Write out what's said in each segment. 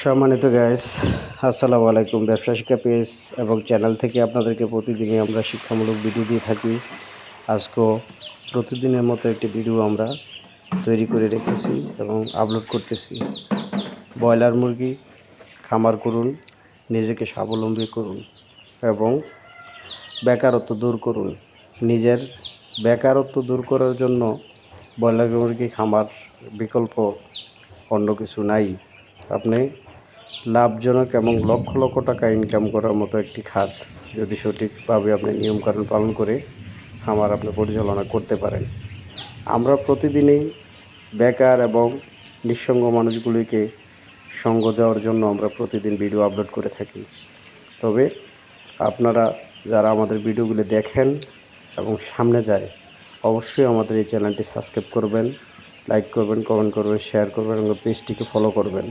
সম্মানিত গাইস, আসসালামু আলাইকুম। ব্যবসা শিক্ষা পেজ এবং চ্যানেল থেকে আপনাদেরকে প্রতিদিনই আমরা শিক্ষামূলক ভিডিও দিয়ে থাকি। আজকেও প্রতিদিনের মতো একটি ভিডিও আমরা তৈরি করে রেখেছি এবং আপলোড করতেছি। ব্রয়লার মুরগি খামার করুন, নিজেকে স্বাবলম্বী করুন এবং বেকারত্ব দূর করুন। নিজের বেকারত্ব দূর করার জন্য ব্রয়লার মুরগি খামার বিকল্প অন্য কিছু নাই। আপনি লাভজনক এবং লক্ষ লক্ষ টাকা ইনকাম করার মতো একটি খাত যদি সঠিকভাবে আপনি নিয়মকানুন পালন করে খামার আপনি পরিচালনা করতে পারেন। আমরা প্রতিদিনই বেকার এবং নিঃসঙ্গ মানুষগুলিকে সঙ্গ দেওয়ার জন্য আমরা প্রতিদিন ভিডিও আপলোড করে থাকি। তবে আপনারা যারা আমাদের ভিডিওগুলি দেখেন এবং সামনে যায়, অবশ্যই আমাদের এই চ্যানেলটি সাবস্ক্রাইব করবেন, লাইক করবেন, কমেন্ট করবেন, শেয়ার করবেন এবং পেজটিকে ফলো করবেন।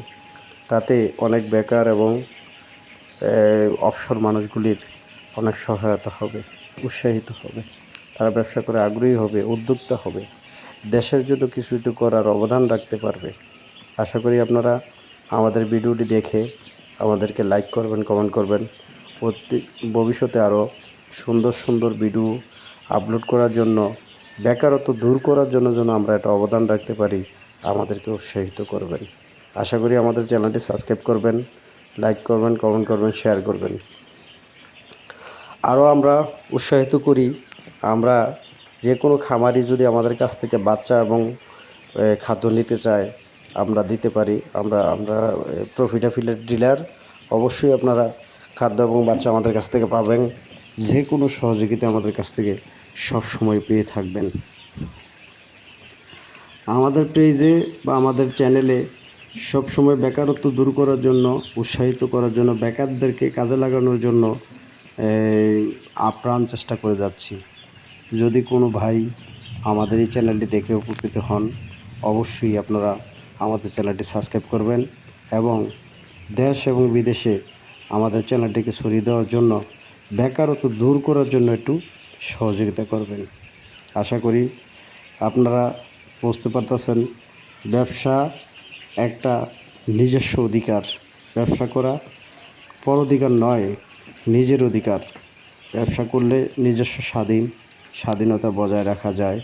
তাতে অনেক বেকার এবং অবসর মানুষগুলির অনেক সহায়তা হবে, উৎসাহিত হবে, তারা ব্যবসা করে আগ্রহী হবে, উদ্যোক্তা হবে, দেশের জন্য কিছু একটু করার অবদান রাখতে পারবে। আশা করি আপনারা আমাদের ভিডিওটি দেখে আমাদেরকে লাইক করবেন, কমেন্ট করবেন। ভবিষ্যতে আরও সুন্দর সুন্দর ভিডিও আপলোড করার জন্য, বেকারত্ব দূর করার জন্য যেন আমরা একটা অবদান রাখতে পারি, আমাদেরকে উৎসাহিত করবেন। আশা করি আমাদের চ্যানেলটি সাবস্ক্রাইব করবেন, লাইক করবেন, কমেন্ট করবেন, শেয়ার করবেন। আরও আমরা উৎসাহিত করি, আমরা যে কোনো খামারি যদি আমাদের কাছ থেকে বাচ্চা এবং খাদ্য নিতে চায় আমরা দিতে পারি। আমরা প্রফিট অ্যাফিলিয়েট ডিলার। অবশ্যই আপনারা খাদ্য এবং বাচ্চা আমাদের কাছ থেকে পাবেন। যে কোনো সহযোগিতা আমাদের কাছ থেকে সবসময় পেয়ে থাকবেন। আমাদের পেজে বা আমাদের চ্যানেলে সবসময় বেকারত্ব দূর করার জন্য, উৎসাহিত করার জন্য, বেকারদেরকে কাজে লাগানোর জন্য আপ্রাণ চেষ্টা করে যাচ্ছি। যদি কোনো ভাই আমাদের এই চ্যানেলটি দেখে উপকৃত হন, অবশ্যই আপনারা আমাদের চ্যানেলটি সাবস্ক্রাইব করবেন এবং দেশ এবং বিদেশে আমাদের চ্যানেলটিকে ছড়িয়ে দেওয়ার জন্য, বেকারত্ব দূর করার জন্য একটু সহযোগিতা করবেন। আশা করি আপনারা বুঝতে পারতেছেন, ব্যবসা একটা নিজস্ব অধিকার। ব্যবসা করা পর অধিকার নয়, নিজের অধিকার। ব্যবসা করলে নিজস্ব স্বাধীনতা বজায় রাখা যায়,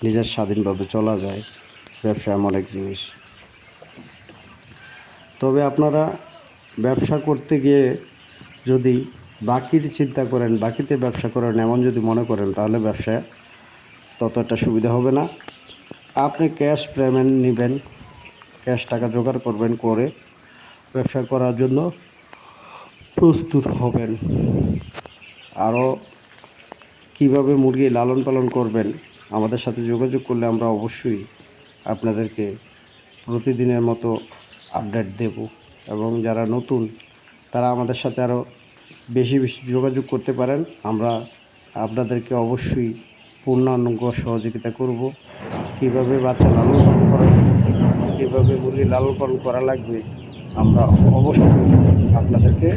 নিজের স্বাধীনভাবে চলা যায়। ব্যবসা এমন এক জিনিস। তবে আপনারা ব্যবসা করতে গিয়ে যদি বাকির চিন্তা করেন, বাকিতে ব্যবসা করেন এমন যদি মনে করেন, তাহলে ব্যবসায় তত একটা সুবিধা হবে না। আপনি ক্যাশ পেমেন্ট নেবেন, ক্যাশ টাকা জোগাড় করবেন, করে ব্যবসা করার জন্য প্রস্তুত হবেন। আরও কীভাবে মুরগি লালন পালন করবেন আমাদের সাথে যোগাযোগ করলে আমরা অবশ্যই আপনাদেরকে প্রতিদিনের মতো আপডেট দেব। এবং যারা নতুন তারা আমাদের সাথে আরও বেশি বেশি যোগাযোগ করতে পারেন। আমরা আপনাদেরকে অবশ্যই পূর্ণাঙ্গ সহযোগিতা করব। কীভাবে বাচ্চা লালন পালন করা লাগবে, কীভাবে মুরগি লালন পালন করা লাগবে, আমরা অবশ্যই আপনাদেরকে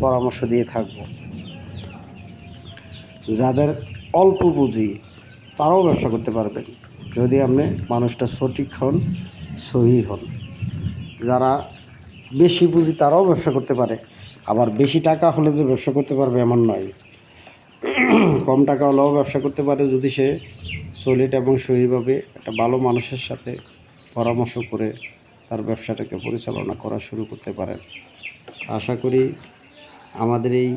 পরামর্শ দিয়ে থাকব। যাদের অল্প পুঁজি তারাও ব্যবসা করতে পারবেন, যদি আপনি মানুষটা সঠিক হন, সহি হন। যারা বেশি পুঁজি তারাও ব্যবসা করতে পারে, আবার বেশি টাকা হলে যে ব্যবসা করতে পারবে এমন নয়। কম টাকা হলেও ব্যবসা করতে পারে, যদি সে সলিড এবং সহিভাবে একটা ভালো মানুষের সাথে পরামর্শ করে তার ব্যবসাটাকে পরিচালনা করা শুরু করতে পারেন। আশা করি আমাদের এই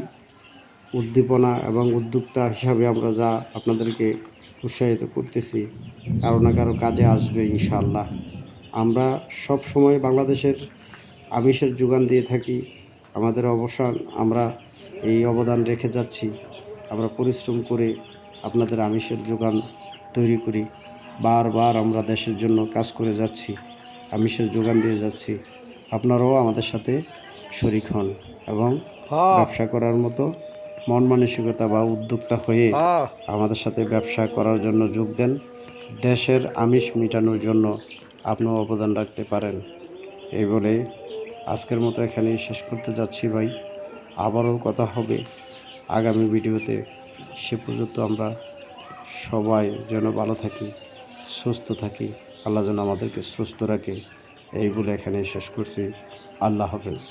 উদ্দীপনা এবং উদ্যোক্তা হিসাবে আমরা যা আপনাদেরকে উৎসাহিত করতেছি, কারো না কারো কাজে আসবে ইনশাআল্লাহ। আমরা সব সময় বাংলাদেশের আমিষের যোগান দিয়ে থাকি। আমাদের অবসান আমরা এই অবদান রেখে যাচ্ছি। আমরা পরিশ্রম করে আপনাদের আমিষের যোগান তৈরি করি। বারবার আমরা দেশের জন্য কাজ করে যাচ্ছি, আমিষের যোগান দিয়ে যাচ্ছি। আপনারাও আমাদের সাথে শরিক হন এবং ব্যবসা করার মতো মন মানসিকতা বা উদ্যোক্তা হয়ে আমাদের সাথে ব্যবসা করার জন্য যোগ দেন। দেশের আমিষ মেটানোর জন্য আপনিও অবদান রাখতে পারেন। এই বলে আজকের মতো এখানেই শেষ করতে যাচ্ছি ভাই। আবারও কথা হবে আগামী ভিডিওতে। সে পর্যন্ত আমরা সবাই যেন ভালো থাকি, সুস্থ থাকি। আল্লাহ যেন আমাদেরকে সুস্থ রাখে। এই বলে এখানে শেষ করছি। আল্লাহ হাফেজ।